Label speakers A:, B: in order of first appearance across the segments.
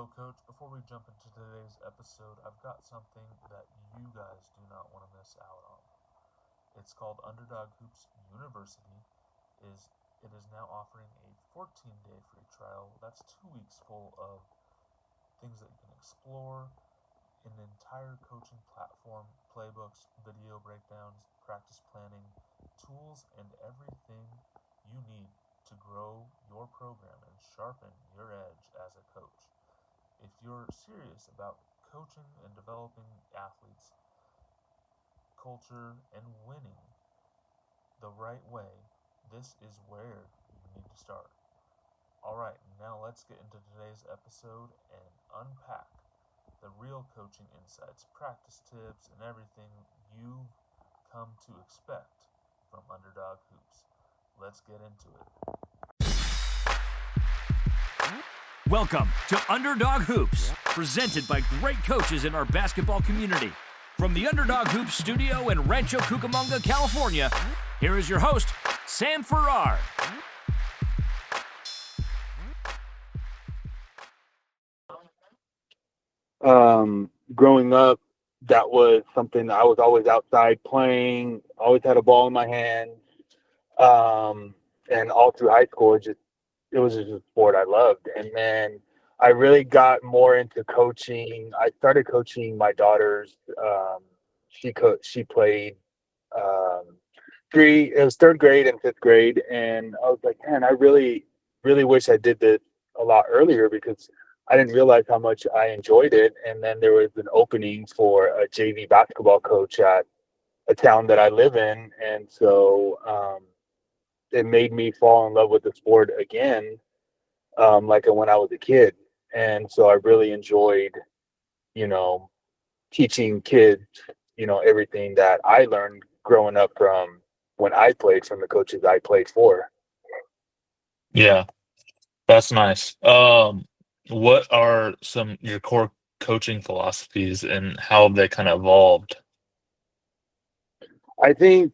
A: Hello, Coach. Before we jump into today's episode, I've got something that you guys do not want to miss out on. It's called Underdog Hoops University. Is It is now offering a 14-day free trial. That's 2 weeks full of things that you can explore, an entire coaching platform, playbooks, video breakdowns, practice planning, tools, and everything you need to grow your program and sharpen your edge as a coach. If you're serious about coaching and developing athletes, culture, and winning the right way, this is where you need to start. Alright, now let's get into today's episode and unpack the real coaching insights, practice tips, and everything you've come to expect from Underdog Hoops. Let's get into it.
B: Welcome to Underdog Hoops, presented by great coaches in our basketball community. From the Underdog Hoops studio in Rancho Cucamonga, California, here is your host, Sam Farrar.
C: Growing up, that was something I was always outside playing, always had a ball in my hand. And all through high school, it was just a sport I loved. And then I really got more into coaching. I started coaching my daughters. She played it was third grade and fifth grade, and I was like, man, I really, really wish I did this a lot earlier because I didn't realize how much I enjoyed it. And then there was an opening for a JV basketball coach at a town that I live in, and so it made me fall in love with the sport again, like when I was a kid. And so I really enjoyed, you know, teaching kids, everything that I learned growing up from when I played from the coaches I played for.
A: Yeah, that's nice. What are some your core coaching philosophies and how have they kind of evolved?
C: I think,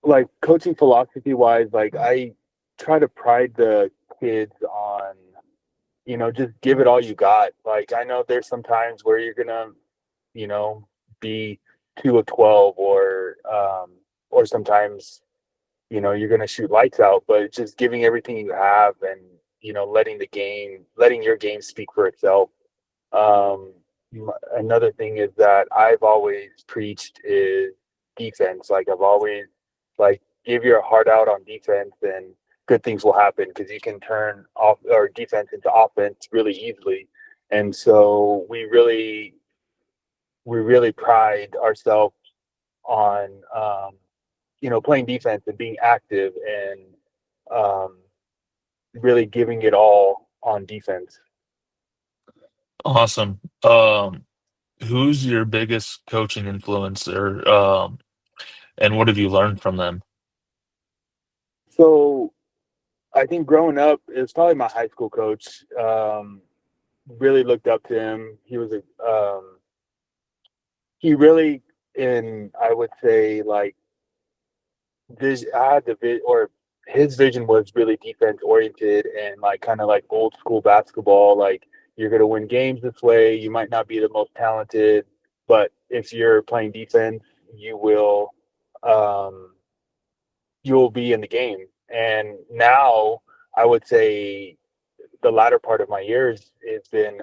C: like, coaching philosophy wise, like, I try to pride the kids on, just give it all you got. Like, I know there's some times where you're gonna, be 2 of 12, or sometimes, you're gonna shoot lights out, but just giving everything you have, and letting your game speak for itself. Um, Another thing is that I've always preached is defense. Like, I've always, like, give your heart out on defense and good things will happen because you can turn off or defense into offense really easily. And so we really pride ourselves on, playing defense and being active and um, really giving it all on defense.
A: Awesome. Who's your biggest coaching influencer, and what have you learned from them?
C: So I think growing up, it was probably my high school coach. Really looked up to him. He really, and I would say, like, I had or his vision was really defense oriented and, like, kind of like old school basketball. Like, you're gonna win games this way. You might not be the most talented, but if you're playing defense, you will, um, you'll be in the game. And now I would say the latter part of my years has been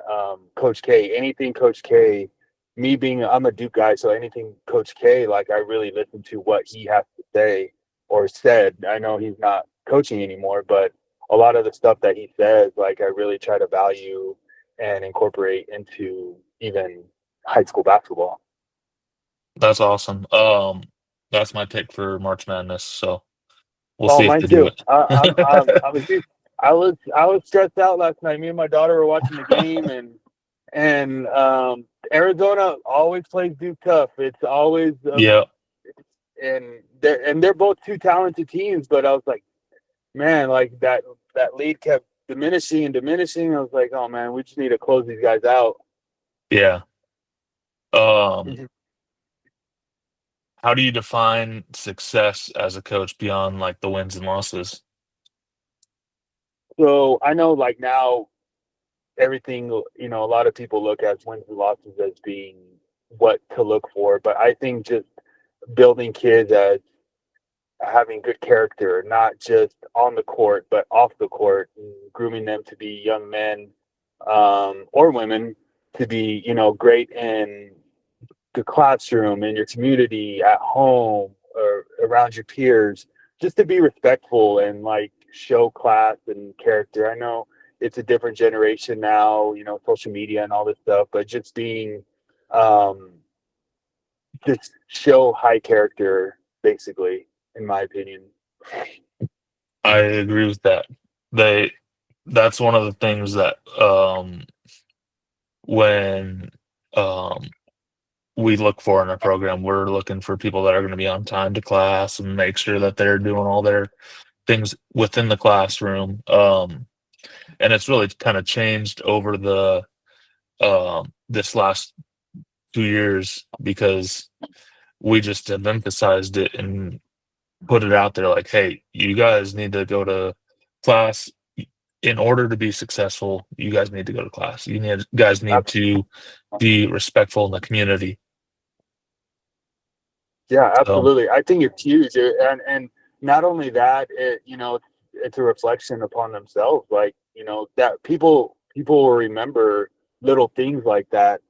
C: Coach K. Anything Coach K, I'm a Duke guy, so anything Coach K, like, I really listen to what he has to say or said. I know he's not coaching anymore, but a lot of the stuff that he says, like, I really try to value and incorporate into even high school basketball.
A: That's awesome. That's my pick for March Madness, so we'll
C: Oh,
A: see if
C: mine
A: they do
C: too.
A: it.
C: I was stressed out last night. Me and my daughter were watching the game, and Arizona always plays Duke tough. It's always
A: Yeah,
C: and they're both two talented teams. But I was like, man, like, that lead kept diminishing and diminishing. I was like, oh man, we just need to close these guys out.
A: yeah. Um, how do you define success as a coach beyond like the wins and losses?
C: So I know, like, now everything, a lot of people look at wins and losses as being what to look for, but I think just building kids as having good character, not just on the court, but off the court, and grooming them to be young men or women to be, great in the classroom, in your community, at home, or around your peers, just to be respectful and like show class and character. I know it's a different generation now, social media and all this stuff, but just being, um, just show high character, basically, in my opinion.
A: I agree with that. They that's one of the things that when um we look for in our program, we're looking for people that are going to be on time to class and make sure that they're doing all their things within the classroom. And it's really kind of changed over the this last 2 years because we just have emphasized it and put it out there like, hey, you guys need to go to class in order to be successful. You guys need to go to class. Guys need to be respectful in the community.
C: Yeah,
A: So
C: absolutely. I think it's huge, and not only that, it's a reflection upon themselves. Like, that people will remember little things like that.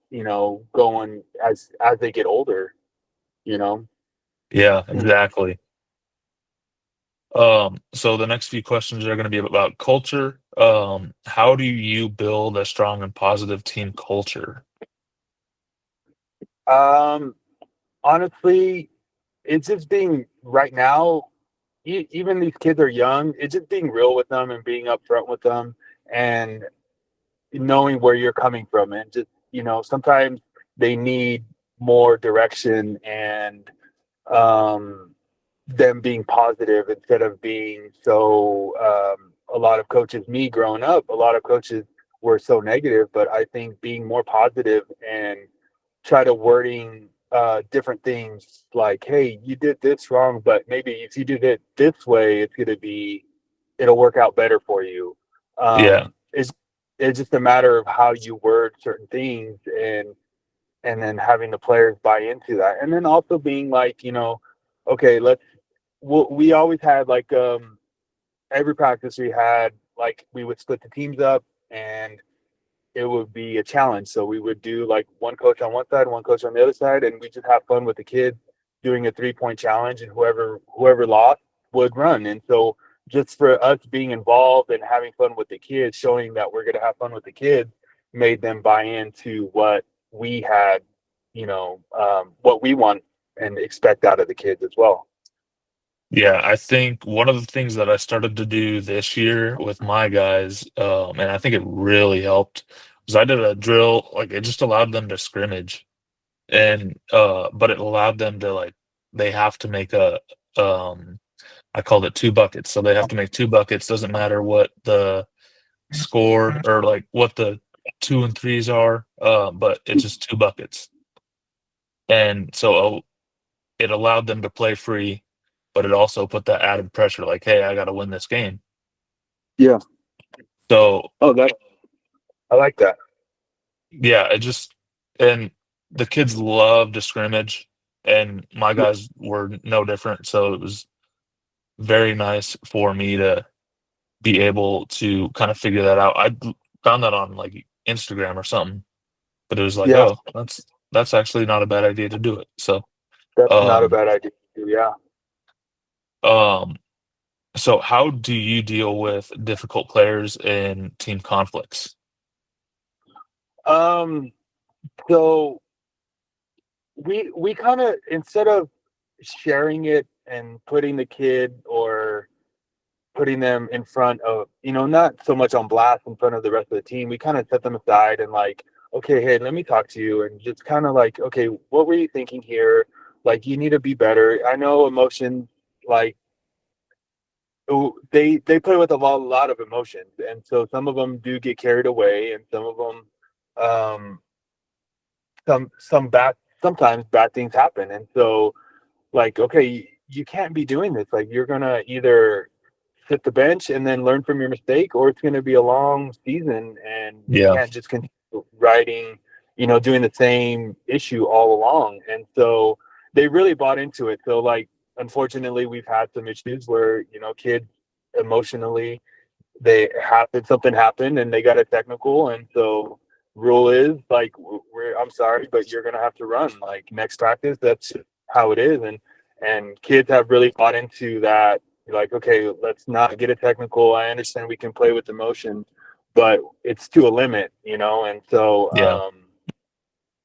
C: Going as they get older. You know.
A: yeah, exactly. So the next few questions are going to be about culture. How do you build a strong and positive team culture?
C: Um. Honestly, it's just being right now. Even these kids are young. It's just being real with them and being upfront with them, and knowing where you're coming from, and just sometimes they need more direction and them being positive instead of being so a lot of coaches, me growing up, a lot of coaches were so negative, but I think being more positive and try to wording different things like, hey, you did this wrong, but maybe if you did it this way, it'll work out better for you.
A: Yeah,
C: It's just a matter of how you word certain things, and then having the players buy into that, and then also being like, okay, we always had like every practice we had, like, we would split the teams up, and it would be a challenge. So we would do like one coach on one side, one coach on the other side, and we just have fun with the kids doing a 3-point challenge, and whoever lost would run. And so just for us being involved and having fun with the kids, showing that we're going to have fun with the kids, made them buy into what we had, what we want and expect out of the kids as well.
A: yeah. I think one of the things that I started to do this year with my guys, and I think it really helped, was I did a drill. Like it just allowed them to scrimmage, and but it allowed them to like they have to make a I called it two buckets. So they have to make two buckets. Doesn't matter what the score or like what the two and threes are, but it's just two buckets. And so it allowed them to play free, but it also put that added pressure like, hey, I got to win this game.
C: Yeah.
A: So,
C: Oh, that I like that.
A: yeah, it just, and the kids love to scrimmage, and my
C: Yeah.
A: guys were no different. So it was very nice for me to be able to kind of figure that out. I found that on like Instagram or something, but it was like,
C: Yeah,
A: oh, that's actually not a bad idea to do it. So,
C: that's not a
A: um,
C: bad idea. Yeah.
A: um, so how do you deal with difficult players in team conflicts?
C: Um. So we kind of, instead of sharing it and putting the kid or putting them in front of, not so much on blast in front of the rest of the team, we kind of set them aside and like, okay, hey, let me talk to you, and just kind of like, okay, what were you thinking here? Like, you need to be better. I know emotions, like, they play with a lot of emotions, and so some of them do get carried away, and some of them, um some bad sometimes bad things happen. And so, like, okay, you can't be doing this. Like, you're gonna either sit the bench and then learn from your mistake, or it's going to be a long season and you
A: Yeah.
C: can't just continue riding, doing the same issue all along. And so they really bought into it. So, like, unfortunately, we've had some issues where, kids emotionally, something happened and they got a technical. And so rule is like, I'm sorry, but you're going to have to run like next practice. That's how it is. And kids have really bought into that. Like, okay, let's not get a technical. I understand we can play with emotion, but it's to a limit, and
A: Yeah.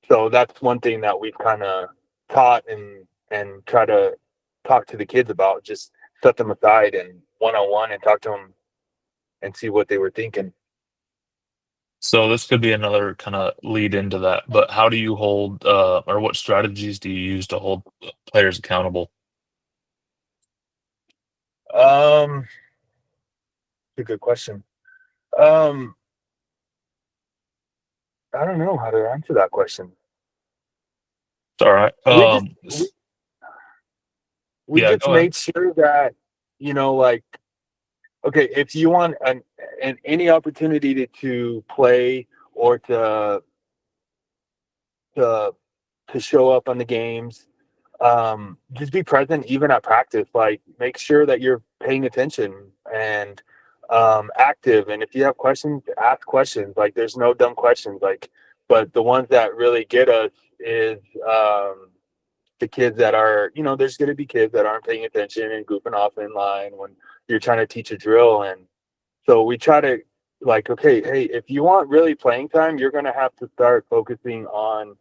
C: so that's one thing that we've kind of taught and try to talk to the kids about. Just set them aside and one-on-one and talk to them and see what they were thinking.
A: So this could be another kind of lead into that, but how do you hold, or what strategies do you use to hold players accountable?
C: A good question. Um, I don't know how to answer that question.
A: It's all right.
C: We just we
A: Yeah,
C: just
A: go ahead.
C: made sure that like, okay, if you want any opportunity to play or to to show up on the games, just be present even at practice. Like, make sure that you're paying attention and active. And if you have questions, ask questions. Like, there's no dumb questions. Like, but the ones that really get us is the kids that are, there's going to be kids that aren't paying attention and goofing off in line when you're trying to teach a drill. And so we try to, like, okay, hey, if you want really playing time, you're going to have to start focusing on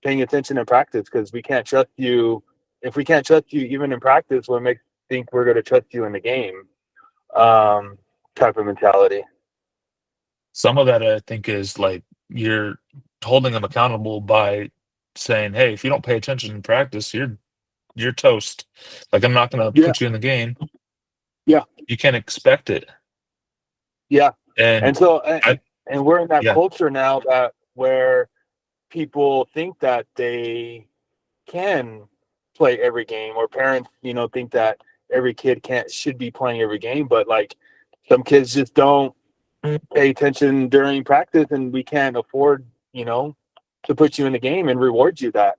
C: paying attention in practice, because we can't trust you. If we can't trust you even in practice, what makes think we're going to trust you in the game? Um, Type of mentality.
A: Some of that I think is like you're holding them accountable by saying, "Hey, if you don't pay attention in practice, you're toast. Like I'm not gonna
C: Yeah,
A: put you in the game.
C: yeah,
A: You can't expect it."
C: yeah.
A: And
C: And so,
A: I
C: and we're in that
A: yeah.
C: culture now that where people think that they can play every game, or parents, think that every kid can't should be playing every game, but like some kids just don't pay attention during practice, and we can't afford, to put you in the game and reward you that.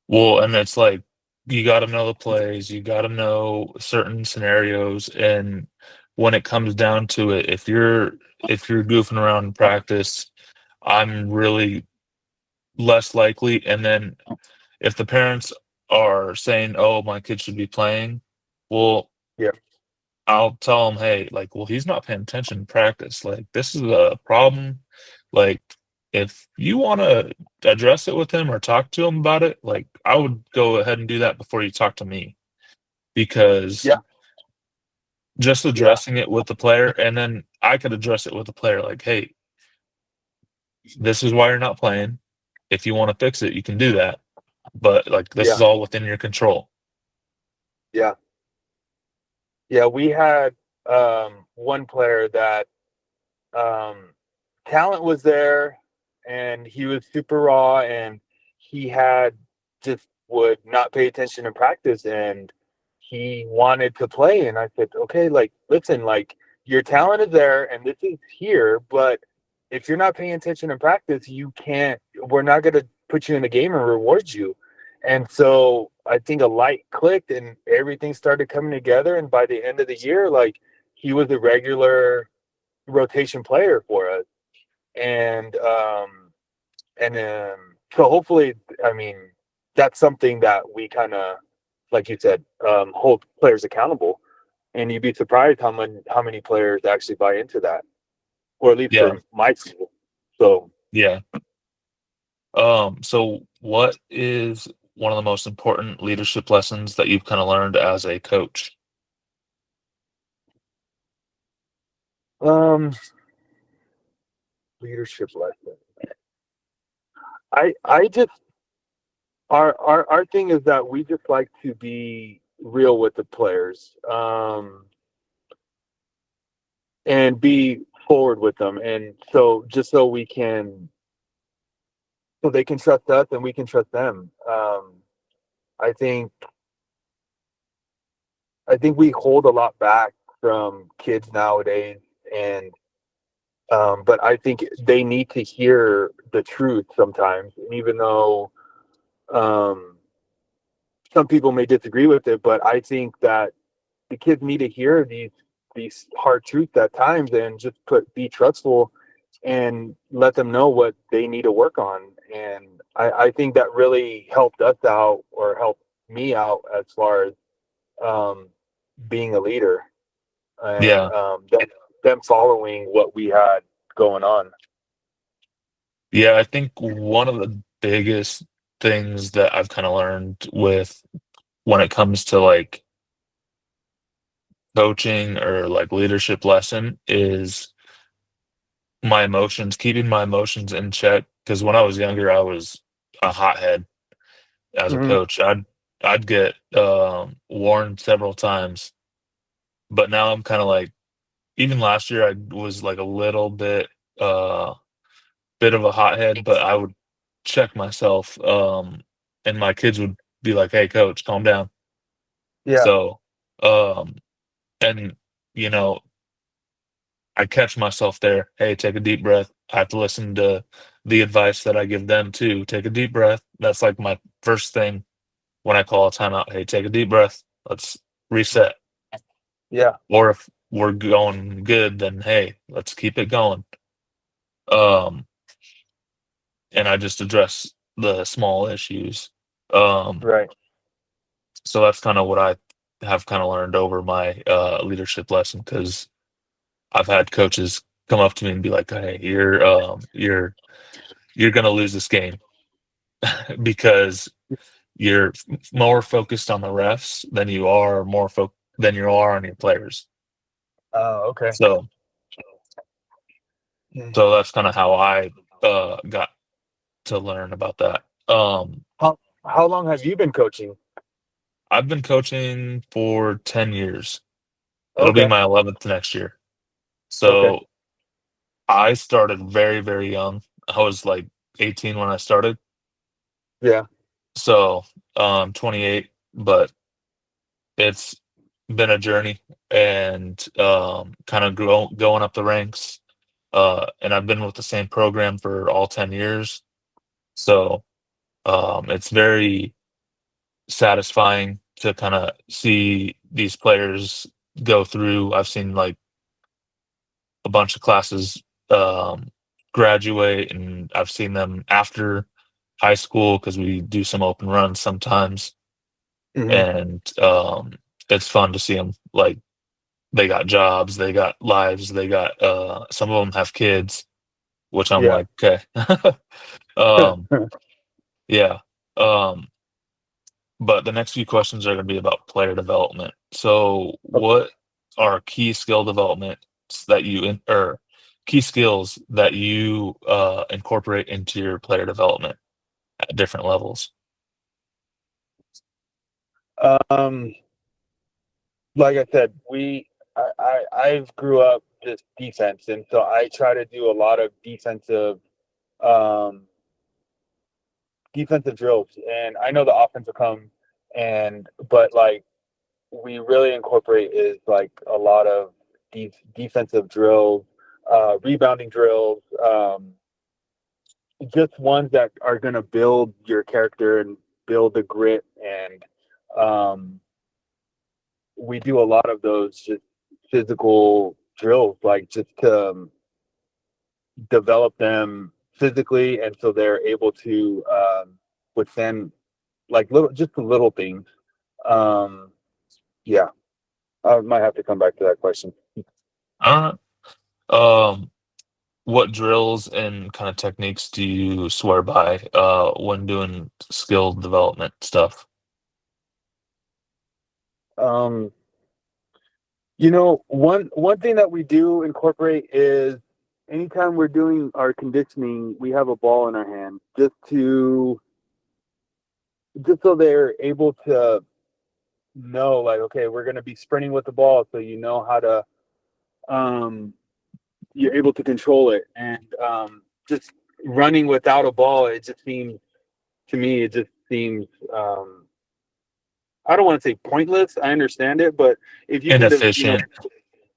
A: Well, and it's like you gotta know the plays, you gotta know certain scenarios, and when it comes down to it, if you're goofing around in practice, I'm really less likely. And then if the parents are saying, "Oh, my kid should be playing," well,
C: Yeah,
A: I'll tell them, "Hey, like, well, he's not paying attention in practice. Like, this is a problem. Like, if you want to address it with him or talk to him about it, like, I would go ahead and do that before you talk to me because
C: yeah,
A: just
C: yeah,
A: addressing it with the player, and then I could address it with the player, like, hey, this is why you're not playing. If you want to fix it, you can do that. But like, this
C: yeah,
A: is all within your control."
C: yeah, yeah. We had one player that um, talent was there, and he was super raw, and he had just would not pay attention in practice, and he wanted to play. And I said, okay, like, listen, like, your talent is there and this is here, but if you're not paying attention in practice, you can't, we're not going to put you in the game and reward you. And so I think a light clicked and everything started coming together. And by the end of the year, like, he was a regular rotation player for us. And and so hopefully, I mean, that's something that we kind of, like you said, hold players accountable. And you'd be surprised how many players actually buy into that, or at least
A: Yeah,
C: for my school. So
A: yeah. So what is one of the most important leadership lessons that you've kind of learned as a coach?
C: um, leadership lesson. I just our thing is that we just like to be real with the players, and be forward with them, and so just so we can so they can trust us and we can trust them. I think I think we hold a lot back from kids nowadays, and but I think they need to hear the truth sometimes. And even though um, some people may disagree with it, but I think that the kids need to hear these hard truths at times, and just be trustful and let them know what they need to work on. And I think that really helped us out, or helped me out, as far as um, being a leader, and
A: Yeah,
C: them following what we had going on.
A: yeah. I think one of the biggest things that I've kind of learned with when it comes to like coaching or like leadership lesson is my emotions, keeping my emotions in check. Because when I was younger, I was a hothead as a
C: Hmm.
A: coach. I'd get warned several times, but now I'm kind of like, even last year I was like a little uh bit of a hothead, but I would check myself, and my kids would be like, "Hey, coach, calm down."
C: Yeah.
A: So, um, and you know, I catch myself there. Hey, take a deep breath. I have to listen to the advice that I give them too. Take a deep breath. That's like my first thing when I call a timeout. Hey, take a deep breath. Let's reset.
C: Yeah.
A: Or if we're going good, then hey, let's keep it going. Um, and I just address the small issues. Um,
C: Right.
A: so that's kind of what I have kind of learned over my leadership lesson, because I've had coaches come up to me and be like, "Hey, you're gonna lose this game because you're more focused on the refs than you are than you are on your players."
C: Oh, okay.
A: So
C: Mm.
A: so that's kind of how I got to learn about that.
C: How long have you been coaching?
A: I've been coaching for 10 years. It'll be
C: Okay.
A: my 11th next year.
C: Okay.
A: So I started very, very young. I was like 18 when I started.
C: Yeah.
A: So 28, but it's been a journey, and kind of going up the ranks. And I've been with the same program for all 10 years. So it's very satisfying to kind of see these players go through. I've seen like a bunch of classes um, graduate, and I've seen them after high school because we do some open runs sometimes,
C: Hmm.
A: and it's fun to see them like they got jobs, they got lives, they got some of them have kids, which I'm
C: Yeah.
A: like, okay. um, yeah. Um, but the next few questions are going to be about player development. So, what are key skill developments that or key skills that you incorporate into your player development at different levels?
C: um, like I said, I've grew up just defense, and so I try to do a lot of um defensive drills. And I know the offense will come, and but like we really incorporate is like a lot of defensive drills, rebounding drills, just ones that are going to build your character and build the grit. And um, we do a lot of those just physical drills, like just to develop them physically, and so they're able to withstand like just the little things. Um, yeah, I might have to come back to that question.
A: All right. What drills and kind of techniques do you swear by when doing skill development stuff?
C: Um, one thing that we do incorporate is anytime we're doing our conditioning, we have a ball in our hand, just so they're able to know, like, okay, we're going to be sprinting with the ball, so you know how to um you're able to control it. And just running without a ball, it just seems to me, it just seems I don't want to say pointless. I understand it, but if you can,
A: Inefficient.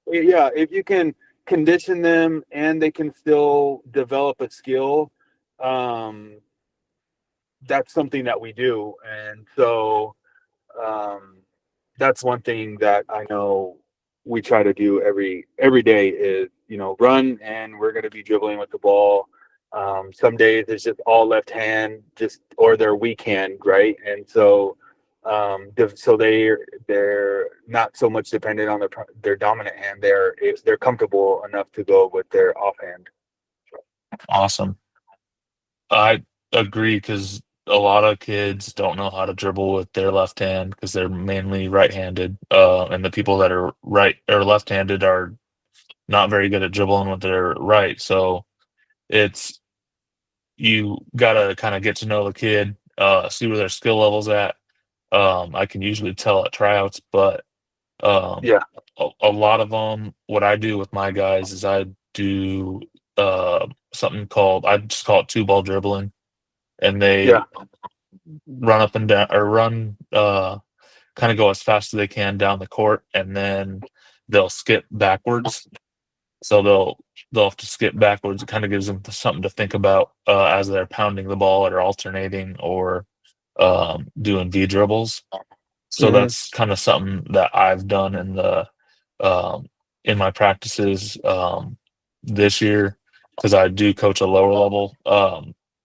C: yeah, if you can condition them and they can still develop a skill, um, that's something that we do. And so um, that's one thing that I know we try to do every day is, run, and we're going to be dribbling with the ball. Some days it's just all left hand, just or their weak hand, right? And so so they're not so much dependent on their dominant hand. They're comfortable enough to go with their offhand.
A: Awesome. I agree because a lot of kids don't know how to dribble with their left hand because they're mainly right-handed. And the people that are right or left-handed are not very good at dribbling with their right. So it's you gotta kind of get to know the kid, see where their skill level's at. I can usually tell at tryouts, but um,
C: Yeah,
A: a lot of them, what I do with my guys is I do something called I just call it two ball dribbling, and
C: yeah,
A: they run up and down or run kind of go as fast as they can down the court, and then they'll skip backwards. So they'll have to skip backwards. It kind of gives them something to think about as they're pounding the ball or alternating or doing V dribbles. So
C: hmm,
A: that's kind of something that I've done um, in my practices this year because I do coach a lower level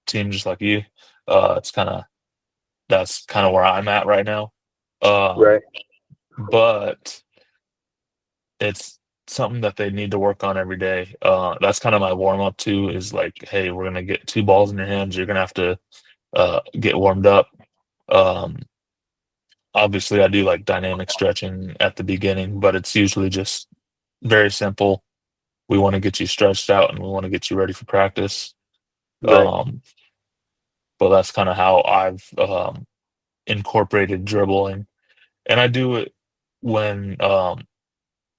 A: team just like you. It's kind of that's kind of where I'm at right now. Um,
C: right,
A: but it's something that they need to work on every day. That's kind of my warm up too. Is like, hey, we're gonna get two balls in your hands. You're gonna have to get warmed up. Um, Obviously, I do like dynamic stretching at the beginning, but it's usually just very simple. We want to get you stretched out and we want to get you ready for practice.
C: right,
A: Um, but that's kind of how I've incorporated dribbling, and I do it when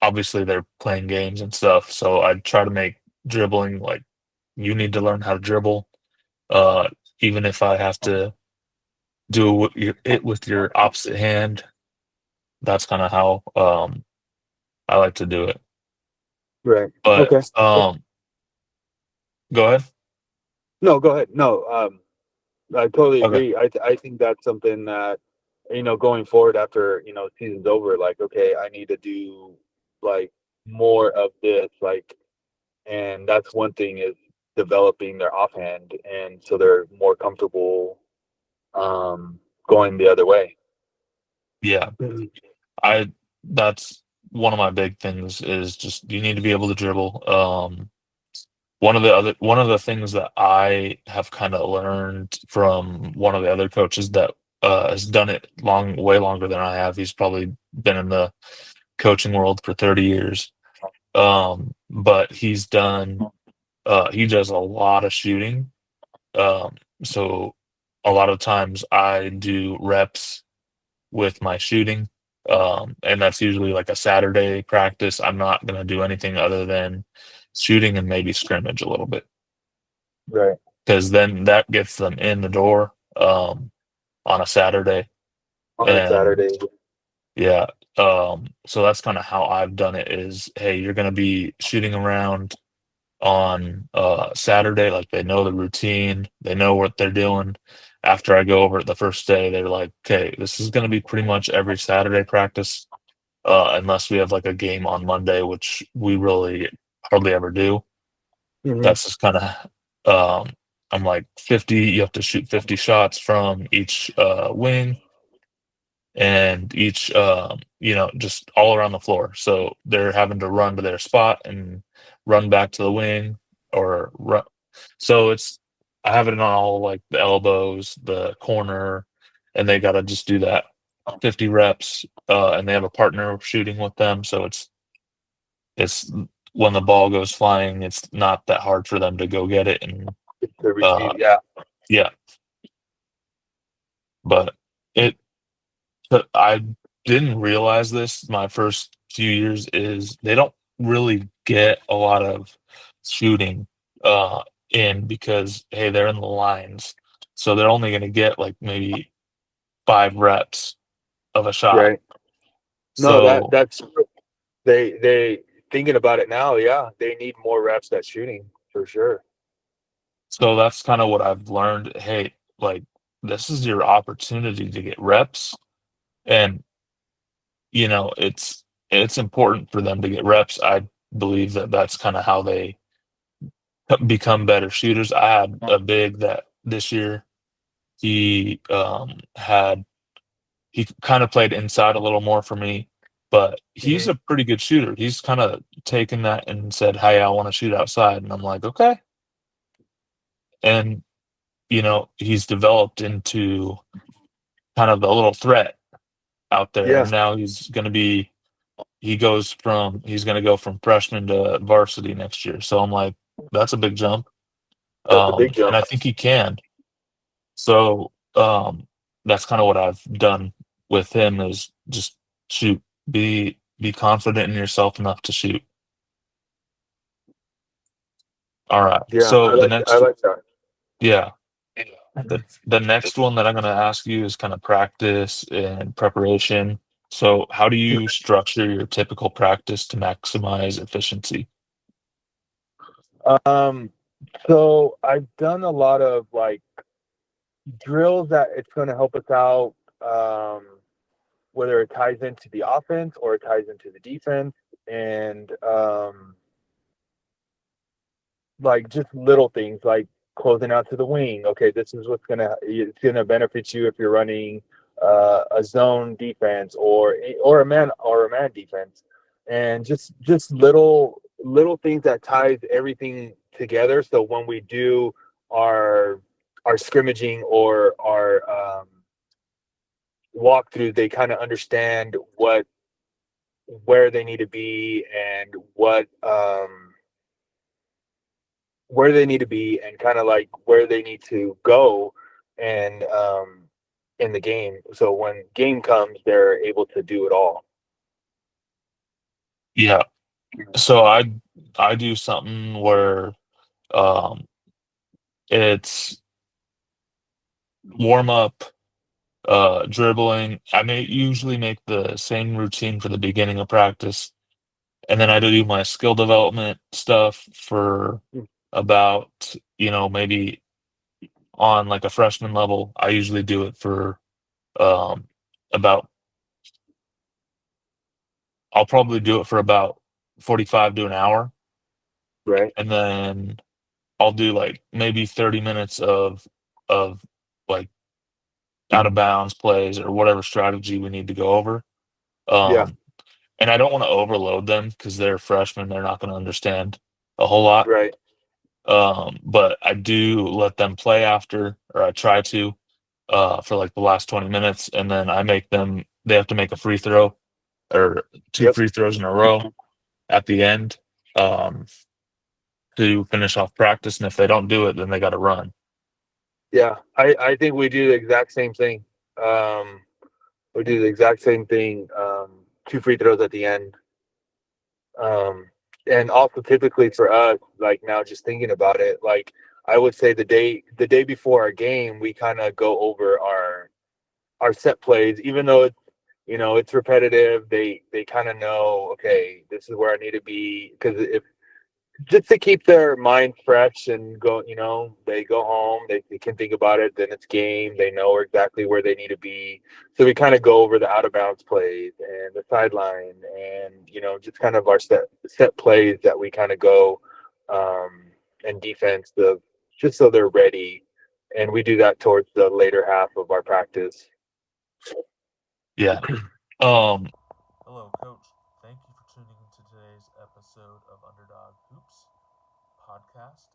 A: obviously they're playing games and stuff. So I try to make dribbling like you need to learn how to dribble, uh, even if I have to do it with your opposite hand. That's kind of how I like to do it.
C: right.
A: But
C: Okay.
A: go ahead.
C: No, go ahead. No, I totally
A: Okay.
C: agree. I think that's something that, going forward after, season's over, like, okay, I need to do like more of this, like, and that's one thing is developing their offhand, and so they're more comfortable going the other way.
A: Yeah,
C: Mhm.
A: I that's one of my big things is just you need to be able to dribble. One of the things that I have kind of learned from one of the other coaches that has done it way longer than I have. He's probably been in the coaching world for 30 years. But he does a lot of shooting. Um, so a lot of times I do reps with my shooting. And that's usually like a Saturday practice. I'm not going to do anything other than shooting and maybe scrimmage a little bit
C: Right.
A: because then that gets them in the door on a Saturday.
C: On a
A: And
C: Saturday.
A: yeah, so that's kind of how I've done it is, hey, you're going to be shooting around on Saturday. Like they know the routine, they know what they're doing. After I go over it the first day, they're like, okay, this is going to be pretty much every Saturday practice, unless we have like a game on Monday, which we really hardly ever do.
C: Hmm.
A: That's just kind of, I'm like 50, you have to shoot 50 shots from each wing and each, just all around the floor. So they're having to run to their spot and run back to the wing or run. So I have it on all like the elbows, the corner, and they got to just do that 50 reps. And they have a partner shooting with them. So it's when the ball goes flying, it's not that hard for them to go get it. And
C: To
A: uh,
C: receive, yeah.
A: yeah, but it, but I didn't realize this my first few years is they don't really get a lot of shooting uh, in because, hey, they're in the lines. So they're only going to get like maybe 5 reps of a shot.
C: Right. No,
A: So
C: that's they thinking about it now. Yeah, they need more reps at shooting for sure.
A: so that's kind of what I've learned. Hey, like this is your opportunity to get reps, and it's important for them to get reps. I believe that that's kind of how they become better shooters. I had a big that this year he had he kind of played inside a little more for me, but he's
C: Hmm.
A: a pretty good shooter. He's kind of taken that and said, "Hey, I want to shoot outside," and I'm like, "Okay." And he's developed into kind of a little threat out there,
C: Yeah,
A: and now he's going to go from freshman to varsity next year. So I'm like, that's a big jump.
C: that's a big
A: And
C: jump.
A: I think he can. So that's kind of what I've done with him is just shoot, be confident in yourself enough to shoot. All right.
C: Yeah,
A: So
C: I like that.
A: yeah, the next one that I'm going to ask you is kind of practice and preparation. So how do you structure your typical practice to maximize efficiency?
C: Um, so I've done a lot of like drills that it's going to help us out, whether it ties into the offense or it ties into the defense, and like just little things like closing out to the wing. Okay, this is what's gonna benefit you if you're running a zone defense or a man defense, and just little things that ties everything together. So when we do our our scrimmaging or our walkthrough, they kind of understand where they need to be and where they need to be and kind of like where they need to go and in the game. So when game comes, they're able to do it all.
A: Yeah. So I do something where um it's warm up, dribbling. I may usually make the same routine for the beginning of practice, and then I do my skill development stuff for about, maybe on like a freshman level. I usually do it for um about I'll probably do it for about 45 to an hour,
C: Right.
A: and then I'll do like maybe 30 minutes of like out of bounds plays or whatever strategy we need to go over.
C: Yeah.
A: Um, and I don't want to overload them because they're freshmen; they're not going to understand a whole lot.
C: Right.
A: But I do let them play after, or I try to, for like the last 20 minutes, and then I make them. They have to make a free throw or two
C: Yep.
A: free throws in a row at the end um, to finish off practice. And if they don't do it, then they got to run.
C: Yeah. I think we do the exact same thing. Um, we do the exact same thing. Two free throws at the end. Um, and also typically for us, like now just thinking about it, like I would say the day before our game, we kind of go over our set plays, even though it's repetitive. They kind of know, okay, this is where I need to be because if just to keep their mind fresh and go, they go home, they can think about it. Then it's game. They know exactly where they need to be. So we kind of go over the out of bounds plays and the sideline, and just kind of our set plays that we kind of go, and defense the just so they're ready. And we do that towards the later half of our practice.
A: Yeah. Um,
B: Hello, Coach. Thank you for tuning into today's episode of Underdog Hoops podcast.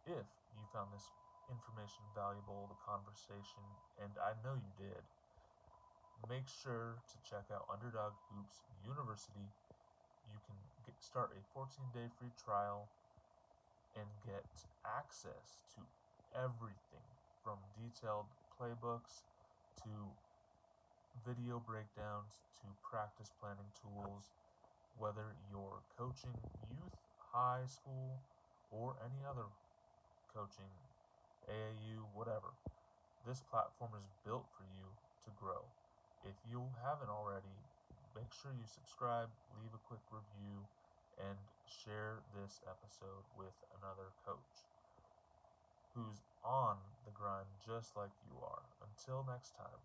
B: If you found this information valuable, the conversation, and I know you did, make sure to check out Underdog Hoops University. You can start a 14-day free trial and get access to everything from detailed playbooks to video breakdowns to practice planning tools, whether you're coaching youth, high school, or any other coaching, AAU, whatever. This platform is built for you to grow.
A: If you haven't already, make sure you subscribe, leave a quick review, and share this episode with another coach who's on the grind just like you are. Until next time,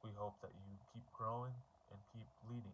A: we hope that you keep growing and keep leading